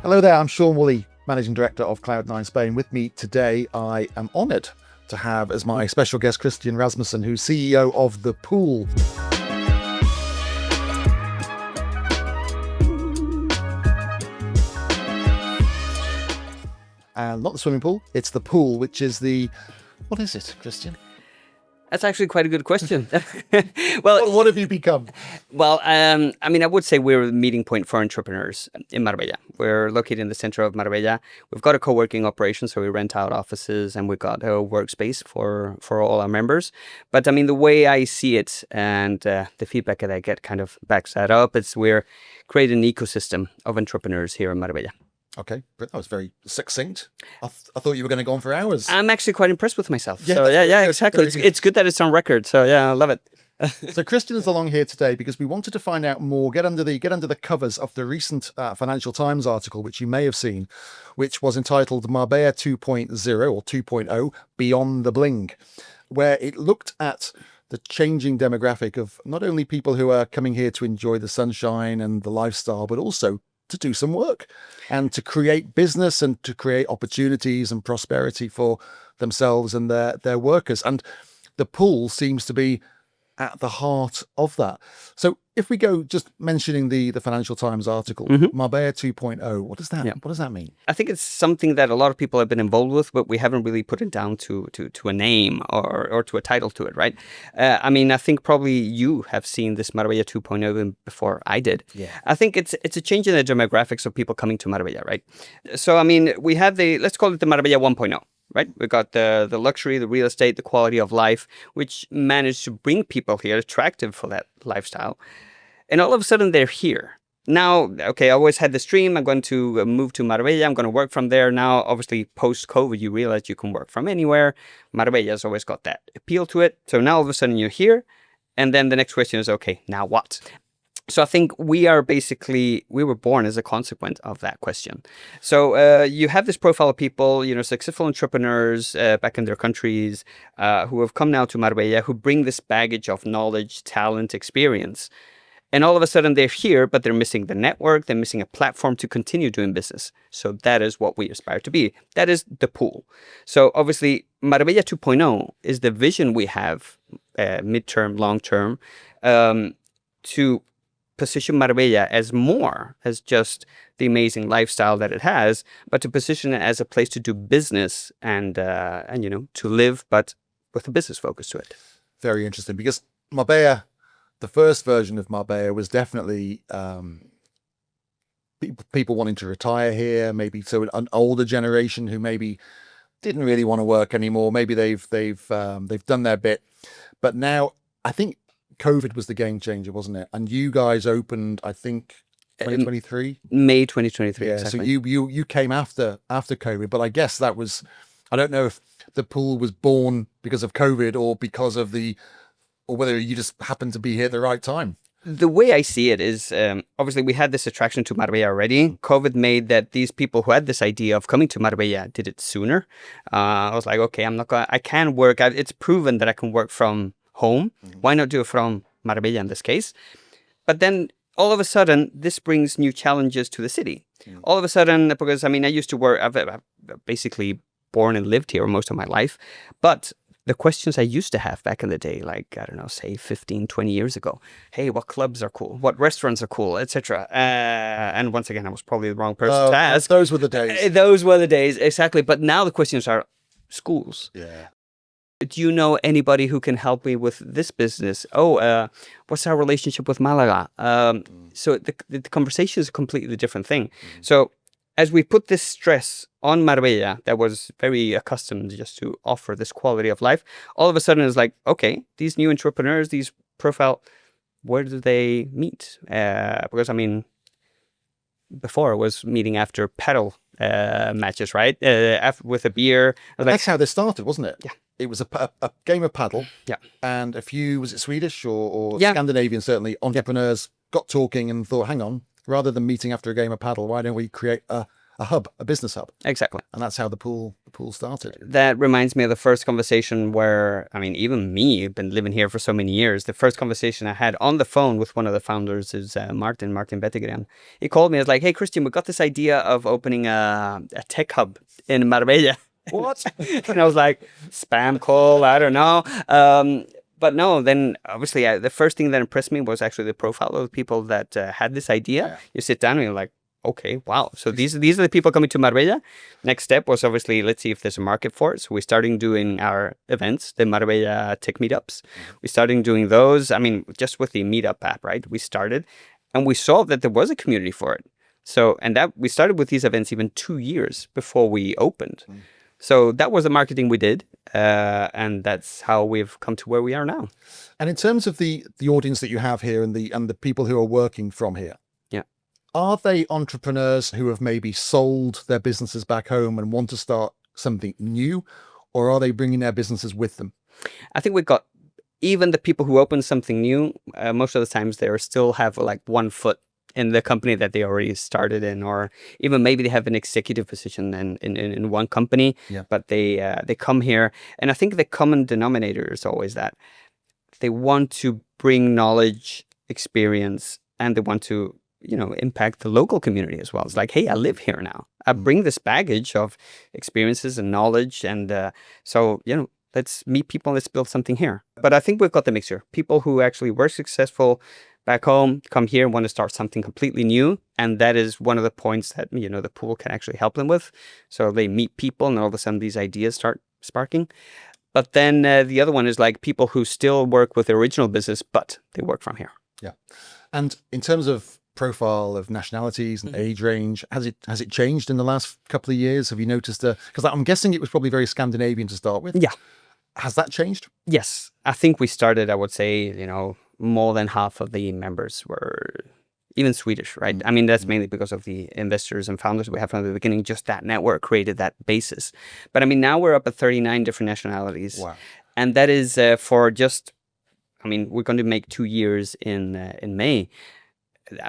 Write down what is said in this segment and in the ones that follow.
Hello there, I'm Sean Woolley, Managing Director of Cloud9 Spain. With me today, I am honoured to have as my special guest Christian Rasmusson, who's CEO of The Pool. And not the swimming pool, it's the pool, which is the... What is it, Christian? That's actually quite a good question. Well, what have you become? Well, I would say we're a meeting point for entrepreneurs in Marbella. We're located in the center of Marbella. We've got a co-working operation, so we rent out offices and we've got a workspace for all our members. But the way I see it and the feedback that I get kind of backs that up. It's we're creating an ecosystem of entrepreneurs here in Marbella. Okay, that was very succinct. I thought you were going to go on for hours. I'm actually quite impressed with myself. Yeah, so yeah, exactly. It's good that it's on record. So yeah, I love it. So Christian is along here today because we wanted to find out more, get under the covers of the recent Financial Times article, which you may have seen, which was entitled Marbella 2.0 or 2.0 Beyond the Bling, where it looked at the changing demographic of not only people who are coming here to enjoy the sunshine and the lifestyle, but also to do some work and to create business and to create opportunities and prosperity for themselves and their workers. And the pool seems to be at the heart of that. So if we go just mentioning the Financial Times article, Marbella 2.0, what does that mean? I think it's something that a lot of people have been involved with, but we haven't really put it down to a name or to a title to it, right? I think probably you have seen this Marbella 2.0 before I did. Yeah. I think it's a change in the demographics of people coming to Marbella, right? So, we have let's call it the Marbella 1.0. Right, we got the luxury, the real estate, the quality of life, which managed to bring people here attractive for that lifestyle. And all of a sudden they're here. Now, okay, I always had this dream. I'm going to move to Marbella. I'm going to work from there. Now, obviously, post-COVID, you realize you can work from anywhere. Marbella has always got that appeal to it. So now all of a sudden you're here. And then the next question is, okay, now what? So I think we were born as a consequence of that question. So you have this profile of people, successful entrepreneurs back in their countries who have come now to Marbella, who bring this baggage of knowledge, talent, experience. And all of a sudden they're here, but they're missing the network. They're missing a platform to continue doing business. So that is what we aspire to be. That is the pool. So obviously Marbella 2.0 is the vision we have, midterm, long term, to position Marbella as more as just the amazing lifestyle that it has, but to position it as a place to do business and to live, but with a business focus to it. Very interesting, because Marbella, the first version of Marbella was definitely people wanting to retire here, maybe so an older generation who maybe didn't really want to work anymore. Maybe they've done their bit, but now I think COVID was the game changer, wasn't it? And you guys opened, I think, 2023? May 2023, yeah, exactly. So you came after COVID, but I guess that was, I don't know if the pool was born because of COVID or because of or whether you just happened to be here at the right time. The way I see it is, obviously we had this attraction to Marbella already. COVID made that these people who had this idea of coming to Marbella did it sooner. I was like, okay, I can work. It's proven that I can work from home. Why not do it from Marbella in this case? But then all of a sudden, this brings new challenges to the city. All of a sudden, because I used to work, I've basically born and lived here most of my life. But the questions I used to have back in the day, like, I don't know, say 15, 20 years ago. Hey, what clubs are cool? What restaurants are cool, etc. And once again, I was probably the wrong person to ask. Those were the days. Those were the days, exactly. But now the questions are schools. Yeah. Do you know anybody who can help me with this business? What's our relationship with Malaga? So the conversation is a completely different thing. So as we put this stress on Marbella that was very accustomed just to offer this quality of life, all of a sudden it's like, okay, these new entrepreneurs, these profile, where do they meet? Because before it was meeting after padel matches, right? With a beer. That's how this started, wasn't it? Yeah. It was a game of padel. Yeah. And a few, was it Swedish or yeah. Scandinavian, certainly, entrepreneurs got talking and thought, hang on, rather than meeting after a game of padel, why don't we create a a business hub, Exactly. and that's how the pool started. That reminds me of the first conversation where, I mean, even me, I've been living here for so many years. The first conversation I had on the phone with one of the founders is Martin Bettigren. He called me. I was like, "Hey, Christian, we got this idea of opening a tech hub in Marbella." What? And I was like, spam call, I don't know. But no, then obviously the first thing that impressed me was actually the profile of the people that had this idea. Yeah. You sit down and you're like, okay, wow. So these are the people coming to Marbella. Next step was obviously, let's see if there's a market for it. So we started doing our events, the Marbella Tech Meetups. We started doing those. I mean, just with the Meetup app, right? We started and we saw that there was a community for it. So, and that we started with these events even 2 years before we opened. So that was the marketing we did. And that's how we've come to where we are now. And in terms of the audience that you have here and the people who are working from here, are they entrepreneurs who have maybe sold their businesses back home and want to start something new, or are they bringing their businesses with them? I think we've got even the people who open something new, most of the times they still have like one foot in the company that they already started in, or even maybe they have an executive position in one company, but they come here. And I think the common denominator is always that they want to bring knowledge, experience, and they want to impact the local community as well. It's like, hey, I live here now. I bring this baggage of experiences and knowledge. And so, let's meet people, let's build something here. But I think we've got the mixture. People who actually were successful back home, come here and want to start something completely new. And that is one of the points that, the pool can actually help them with. So they meet people and all of a sudden these ideas start sparking. But then the other one is like people who still work with the original business, but they work from here. Yeah. And in terms of profile of nationalities and age range, has it changed in the last couple of years? Have you noticed because I'm guessing it was probably very Scandinavian to start with. Yeah. Has that changed? Yes. I think we started, I would say, more than half of the members were even Swedish, right? I mean, that's mainly because of the investors and founders we have from the beginning. Just that network created that basis. But I mean, now we're up at 39 different nationalities. Wow. And that is for just, we're going to make 2 years in May.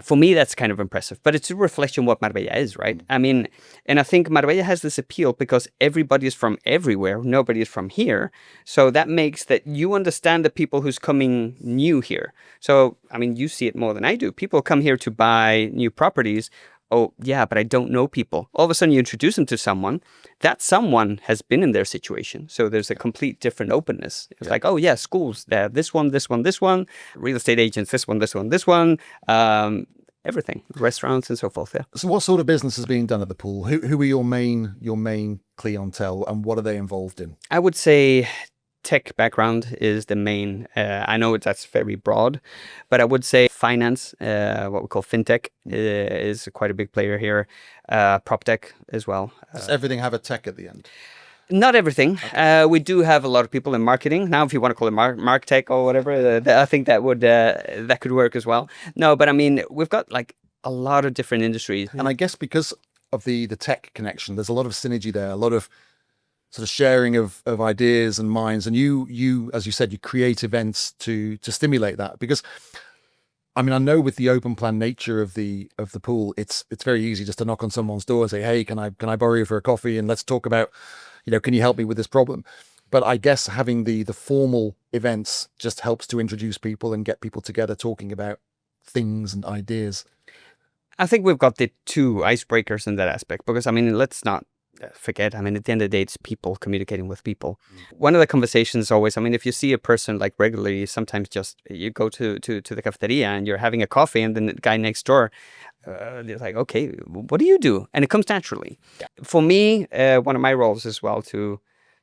For me, that's kind of impressive, but it's a reflection of what Marbella is, right? And I think Marbella has this appeal because everybody is from everywhere. Nobody is from here. So that makes that you understand the people who's coming new here. So, you see it more than I do. People come here to buy new properties. Oh, yeah, but I don't know people. All of a sudden you introduce them to someone. That someone has been in their situation. So there's a complete different openness. It's like, oh, yeah, schools, this one, real estate agents, this one, everything, restaurants and so forth. Yeah. So what sort of business is being done at the pool? Who are your main clientele and what are they involved in? I would say tech background is the main. I know that's very broad, but I would say finance, what we call fintech, is quite a big player here. Prop tech as well. Does everything have a tech at the end? Not everything. Okay. We do have a lot of people in marketing now. If you want to call it mark tech or whatever, I think that could work as well. No, but we've got like a lot of different industries, and I guess because of the tech connection, there's a lot of synergy there. A lot of sort of sharing of ideas and minds, and you as you said, you create events to stimulate that. Because I know with the open plan nature of the pool, it's very easy just to knock on someone's door and say, hey, can I borrow you for a coffee and let's talk about, can you help me with this problem? But I guess having the formal events just helps to introduce people and get people together talking about things and ideas. I think we've got the two icebreakers in that aspect, because let's not forget, at the end of the day, it's people communicating with people. One of the conversations always, if you see a person like regularly, sometimes just you go to the cafeteria and you're having a coffee and then the guy next door, they're like, okay, what do you do? And it comes naturally. Yeah. For me, one of my roles as well to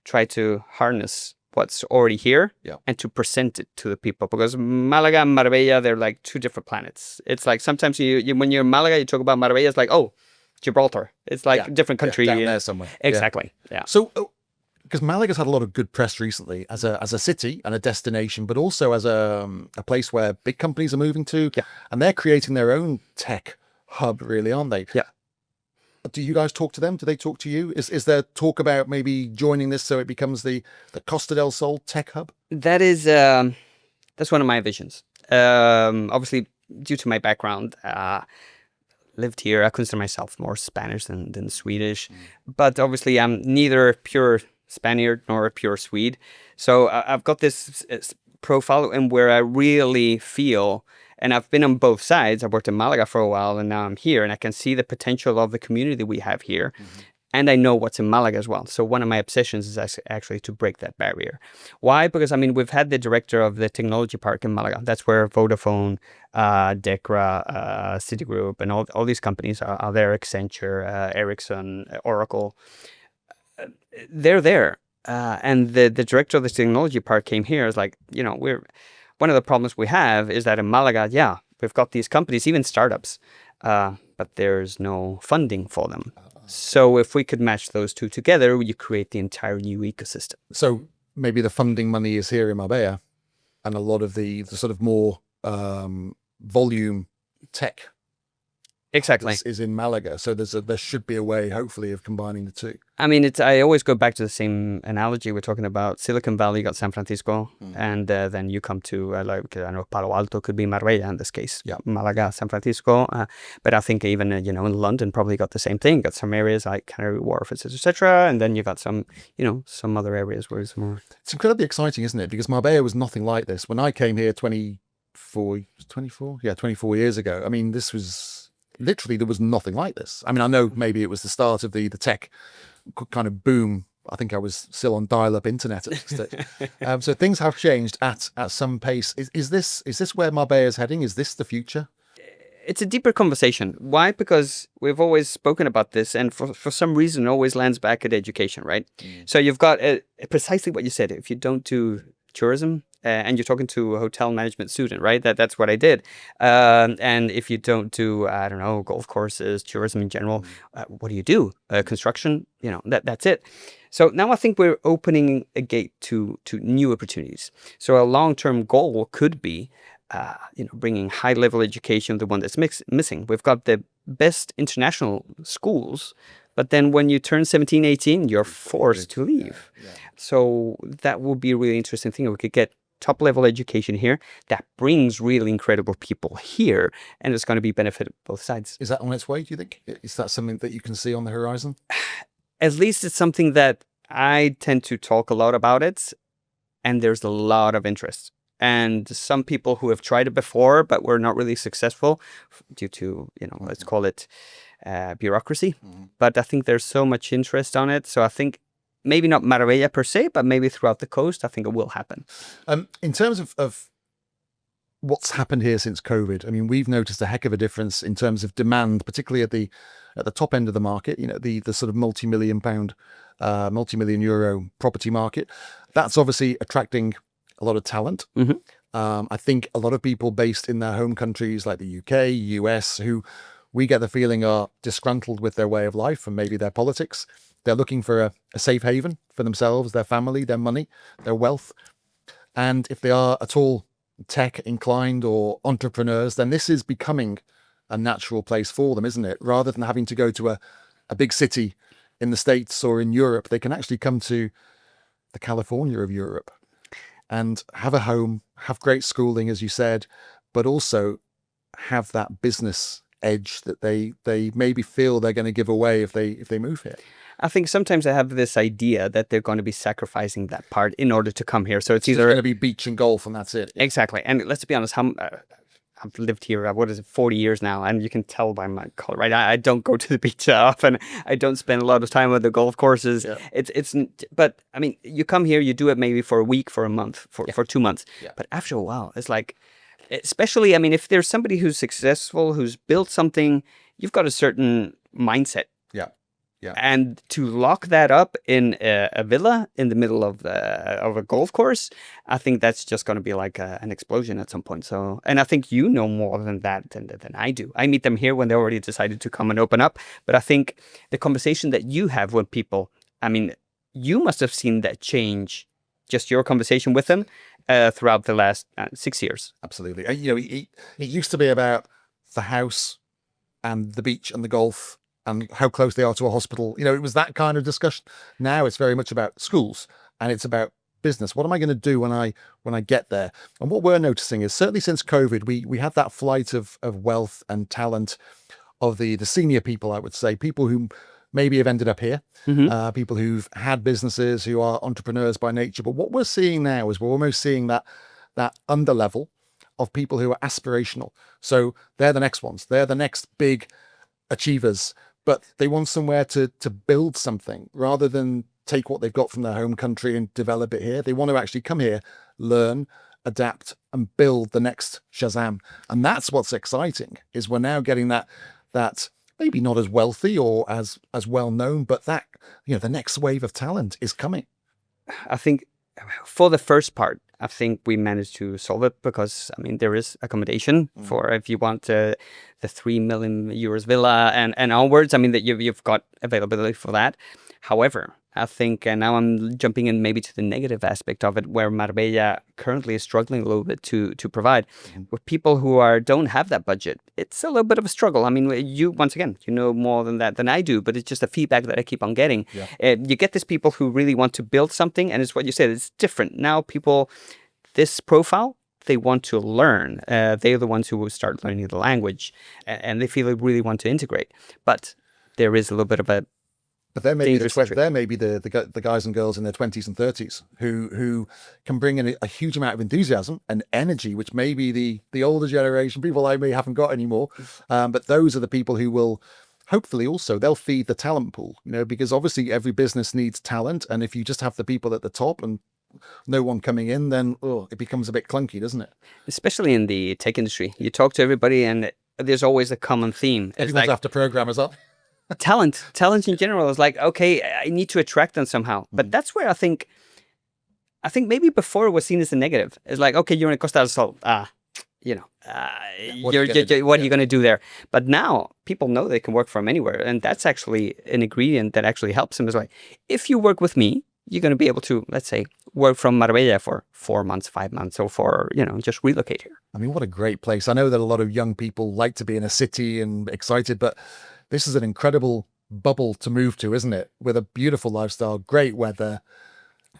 try to harness what's already here and to present it to the people, because Malaga and Marbella, they're like two different planets. It's like sometimes you when you're in Malaga, you talk about Marbella, it's like, oh, Gibraltar. It's like a different country. Down there somewhere. Exactly. Yeah. So, because Malaga's had a lot of good press recently as a city and a destination, but also as a place where big companies are moving to, and they're creating their own tech hub, really, aren't they? Yeah. Do you guys talk to them? Do they talk to you? Is there talk about maybe joining this so it becomes the Costa del Sol tech hub? That is that's one of my visions. Obviously, due to my background, lived here. I consider myself more Spanish than Swedish, but obviously I'm neither pure Spaniard nor a pure Swede. So I've got this profile and where I really feel, and I've been on both sides. I worked in Malaga for a while and now I'm here and I can see the potential of the community we have here. And I know what's in Malaga as well. So one of my obsessions is actually to break that barrier. Why? Because, I mean, we've had the director of the technology park in Malaga. That's where Vodafone, Decra, Citigroup, and all these companies are there, Accenture, Ericsson, Oracle. They're there. And the director of the technology park came here. Is like, one of the problems we have is that in Malaga, we've got these companies, even startups, but there's no funding for them. So if we could match those two together, you create the entire new ecosystem. So maybe the funding money is here in Marbella, and a lot of the sort of more volume tech Exactly. is in Malaga. So there should be a way, hopefully, of combining the two. I mean, I always go back to the same analogy. We're talking about Silicon Valley, you got San Francisco, and then you come to, I don't know, Palo Alto could be Marbella in this case. Yeah. Malaga, San Francisco. But I think even, in London probably got the same thing. Got some areas like Canary Wharf, etc. And then you got some, some other areas where it's more... It's incredibly exciting, isn't it? Because Marbella was nothing like this. When I came here 24 years ago, I mean, this was... Literally, there was nothing like this. I mean, I know maybe it was the start of the tech kind of boom. I think I was still on dial-up internet at this stage. So things have changed at some pace. Is this where Marbella is heading? Is this the future? It's a deeper conversation. Why? Because we've always spoken about this, and for some reason, it always lands back at education, right? So you've got precisely what you said. If you don't do tourism, and you're talking to a hotel management student, right? That's what I did. And if you don't do, I don't know, golf courses, tourism in general, what do you do? Construction, that's it. So now I think we're opening a gate to new opportunities. So a long-term goal could be, bringing high-level education, the one that's missing. We've got the best international schools, but then when you turn 17, 18, you're forced to leave. Yeah. So that would be a really interesting thing. We could get top-level education here that brings really incredible people here, and it's going to be benefit both sides. Is that on its way, do you think? Is that something that you can see on the horizon? At least it's something that I tend to talk a lot about it, and there's a lot of interest. And some people who have tried it before, but were not really successful due to, let's call it bureaucracy. But I think there's so much interest on it. So I think maybe not Marbella per se, but maybe throughout the coast, I think it will happen. In terms of what's happened here since COVID, I mean, we've noticed a heck of a difference in terms of demand, particularly at the top end of the market, the sort of multi-million euro property market. That's obviously attracting a lot of talent. I think a lot of people based in their home countries like the UK, US, who we get the feeling are disgruntled with their way of life and maybe their politics. They're looking for a safe haven for themselves, their family, their money, their wealth. And if they are at all tech inclined or entrepreneurs, then this is becoming a natural place for them, isn't it? Rather than having to go to a big city in the States or in Europe, they can actually come to the California of Europe and have a home, have great schooling, as you said, but also have that business edge that they maybe feel they're going to give away if they move here. I think sometimes I have this idea that they're going to be sacrificing that part in order to come here. So it's either going to be beach and golf and that's it. Exactly. And let's be honest, I've lived here, 40 years now, and you can tell by my color, right? I don't go to the beach often. I don't spend a lot of time at the golf courses. Yeah. But I mean, you come here, you do it maybe for a week, for a month, for 2 months. Yeah. But after a while, it's like, especially, I mean, if there's somebody who's successful, who's built something, you've got a certain mindset. Yeah. Yeah. And to lock that up in a villa in the middle of a golf course, I think that's just going to be like an explosion at some point. So, and I think you know more than that than I do. I meet them here when they already decided to come and open up. But I think the conversation that you have with people, I mean, you must have seen that change, just your conversation with them throughout the last 6 years. Absolutely. It used to be about the house and the beach and the golf and how close they are to a hospital. It was that kind of discussion. Now it's very much about schools and it's about business. What am I going to do when I get there? And what we're noticing is certainly since COVID, we had that flight of wealth and talent the senior people, I would say, people who maybe have ended up here, people who've had businesses, who are entrepreneurs by nature. But what we're seeing now is we're almost seeing that under level of people who are aspirational. So they're the next ones. They're the next big achievers, but they want somewhere to build something rather than take what they've got from their home country and develop it here. They want to actually come here, learn, adapt, and build the next Shazam. And that's what's exciting, is we're now getting that maybe not as wealthy or as well known, but that, the next wave of talent is coming. I think for the first part, I think we managed to solve it because, I mean, there is accommodation for if you want the 3 million euros villa and onwards. I mean, that you've got availability for that. However, I think, and now I'm jumping in maybe to the negative aspect of it, where Marbella currently is struggling a little bit to provide. With people who don't have that budget, it's a little bit of a struggle. I mean, you, once again, you know more than I do, but it's just the feedback that I keep on getting. You get these people who really want to build something, and it's what you said, it's different. Now people, this profile, they want to learn. They're the ones who will start learning the language, and they feel they really want to integrate. But there is a little bit of a But there may be the guys and girls in their 20s and 30s who can bring in a huge amount of enthusiasm and energy, which maybe the older generation, people like me, haven't got anymore. But those are the people who will hopefully also, they'll feed the talent pool, because obviously every business needs talent. And if you just have the people at the top and no one coming in, then it becomes a bit clunky, doesn't it? Especially in the tech industry. You talk to everybody and there's always a common theme. Everyone's after programmers up. Talent in general is like, okay, I need to attract them somehow. But that's where I think maybe before it was seen as a negative. It's like, okay, you're in Costa del Sol. What are you going to do there? But now people know they can work from anywhere. And that's actually an ingredient that actually helps them. Is like, if you work with me, you're going to be able to, let's say, work from Marbella for 4 months, 5 months, or for, just relocate here. I mean, what a great place. I know that a lot of young people like to be in a city and excited, but this is an incredible bubble to move to, isn't it? With a beautiful lifestyle, great weather,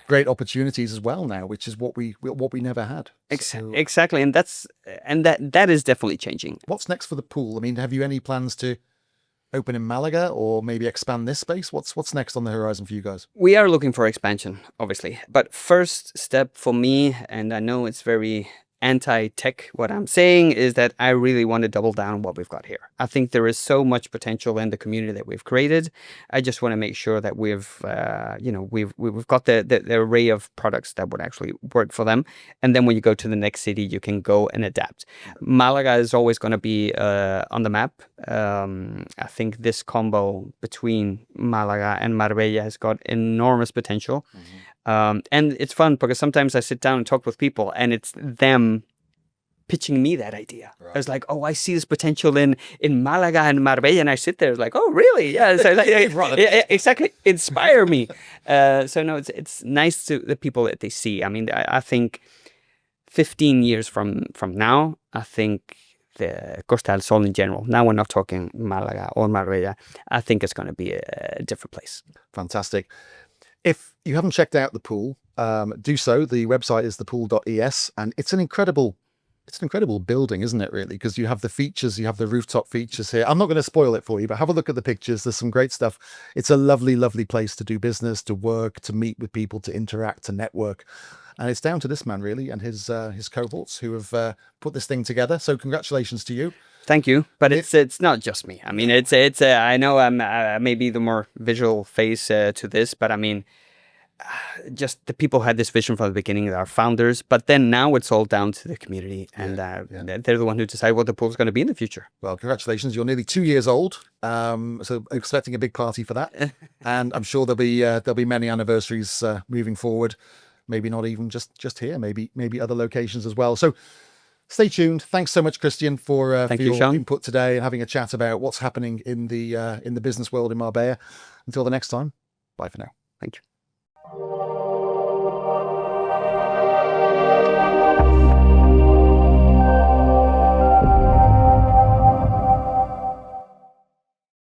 great opportunities as well now, which is what we never had. Exactly, and that is definitely changing. What's next for the pool? I mean, have you any plans to open in Malaga or maybe expand this space? What's next on the horizon for you guys? We are looking for expansion, obviously, but first step for me, and I know it's very anti-tech, what I'm saying is that I really want to double down on what we've got here. I think there is so much potential in the community that we've created. I just want to make sure that we've got the array of products that would actually work for them. And then when you go to the next city, you can go and adapt. Malaga is always going to be on the map. I think this combo between Malaga and Marbella has got enormous potential. And it's fun because sometimes I sit down and talk with people and it's them pitching me that idea. Right. I was like, oh, I see this potential in Malaga and Marbella. And I sit there like, oh, really? Yeah. So yeah, exactly. Inspire me. So no, it's nice to the people that they see. I mean, I think 15 years from now, I think the Costa del Sol in general, now we're not talking Malaga or Marbella, I think it's going to be a different place. Fantastic. If you haven't checked out the pool, do so. The website is thepool.es, and it's an incredible building, isn't it, really? Because you have the features, you have the rooftop features here. I'm not going to spoil it for you, but have a look at the pictures. There's some great stuff. It's a lovely, lovely place to do business, to work, to meet with people, to interact, to network. And it's down to this man, really, and his cohorts who have put this thing together. So congratulations to you. Thank you, but it's not just me. I mean, it's I know I'm maybe the more visual face to this, but I mean, just the people who had this vision from the beginning, our founders. But then now it's all down to the community, and they're the one who decide what the pool's going to be in the future. Well, congratulations! You're nearly 2 years old, so expecting a big party for that, and I'm sure there'll be many anniversaries moving forward. Maybe not even just here, maybe other locations as well. So stay tuned. Thanks so much, Christian, for your input today and having a chat about what's happening in the business world in Marbella. Until the next time, bye for now. Thank you.